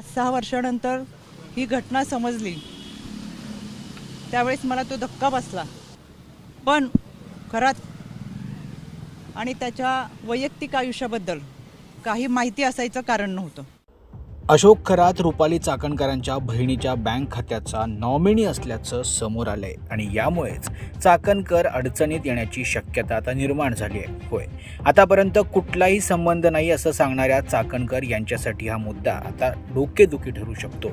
6 वर्षानंतर ही घटना समजली त्यावेळेस मला तो धक्का बसला, पण खरात आणि त्याच्या वैयक्तिक आयुष्याबद्दल काही माहिती असायचं कारण नव्हतं. अशोक खरात रुपाली चाकणकरांच्या बहिणीच्या बँक खात्याचा नॉमिनी असल्याचं समोर आलंय आणि यामुळेच चाकणकर अडचणीत येण्याची शक्यता आता निर्माण झाली आहे. होय, आतापर्यंत कुठलाही संबंध नाही असं सांगणाऱ्या चाकणकर यांच्यासाठी हा मुद्दा आता डोकेदुखी ठरू शकतो.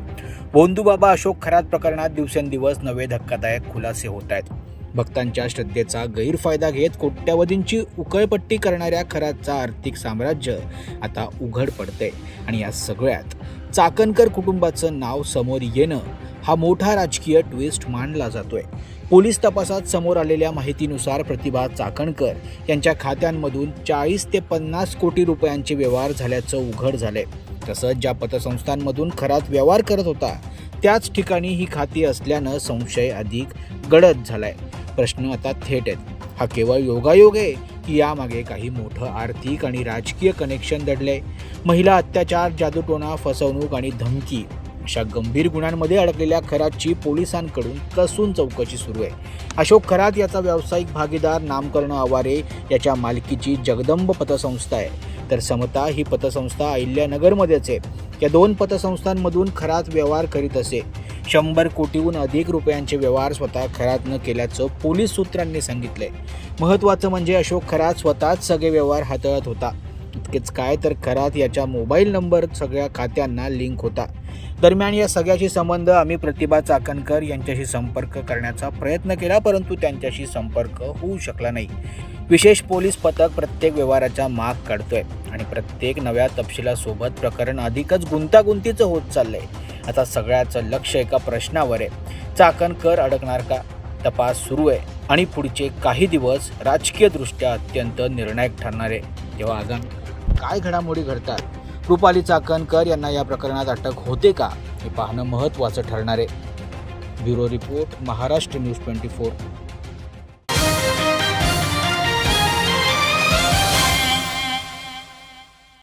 भोंदूबाबा अशोक खरात प्रकरणात दिवसेंदिवस नवे धक्कादायक खुलासे होत आहेत. भक्तांच्या श्रद्धेचा गैरफायदा घेत कोट्यावधींची उकळपट्टी करणाऱ्या खरातचा आर्थिक साम्राज्य आता उघड पडते आणि या सगळ्यात चाकणकर कुटुंबाचं नाव समोर येणं हा मोठा राजकीय ट्विस्ट मानला जातोय. पोलीस तपासात समोर आलेल्या माहितीनुसार प्रतिभा चाकणकर यांच्या खात्यांमधून 40 ते 50 कोटी रुपयांचे व्यवहार झाल्याचं उघड झालंय. तसंच ज्या पतसंस्थांमधून खरात व्यवहार करत होता त्याच ठिकाणी ही खाती असल्यानं संशय अधिक गडद झालाय. प्रश्न आता थेट आहेत, हा केवळ योगायोग आहे की यामागे काही मोठं आर्थिक आणि राजकीय कनेक्शन दडलंय? महिला अत्याचार, जादूटोणा, फसवणूक आणि धमकी अशा गंभीर गुन्ह्यांमध्ये अडकलेल्या खरातची पोलिसांकडून कसून चौकशी सुरू आहे. अशोक खरात याचा व्यावसायिक भागीदार नामकर्ण आवारे याच्या मालकीची जगदंब पतसंस्था आहे, तर समता ही पतसंस्था अहिल्यानगरमध्येच आहे. या दोन पतसंस्थांमधून खरात व्यवहार करीत असे. 100 कोटीहून अधिक रुपयांचे व्यवहार स्वतः खरातनं केल्याचं पोलीस सूत्रांनी सांगितलंय. महत्त्वाचं म्हणजे अशोक खरात स्वतःच सगळे व्यवहार हाताळत होता. इतकेच काय, तर खरात याच्या मोबाईल नंबर सगळ्या खात्यांना लिंक होता. दरम्यान या सगळ्याशी संबंध आम्ही प्रतिभा चाकणकर यांच्याशी संपर्क करण्याचा प्रयत्न केला, परंतु त्यांच्याशी संपर्क होऊ शकला नाही. विशेष पोलीस पथक प्रत्येक व्यवहाराचा माग काढतोय आणि प्रत्येक नव्या तपशिलासोबत प्रकरण अधिकच गुंतागुंतीचं होत चाललंय. आता सगळ्याचं लक्ष एका प्रश्नावर आहे, चाकणकर अडकणार का? तपास सुरू आहे आणि पुढचे काही दिवस राजकीयदृष्ट्या अत्यंत निर्णायक ठरणार आहे. तेव्हा आगामी काय घडामोडी घडतात, रुपाली चाकणकर यांना या प्रकरणात अटक होते का, हे पाहणं महत्त्वाचं ठरणार आहे. Bureau report, Maharashtra news 24.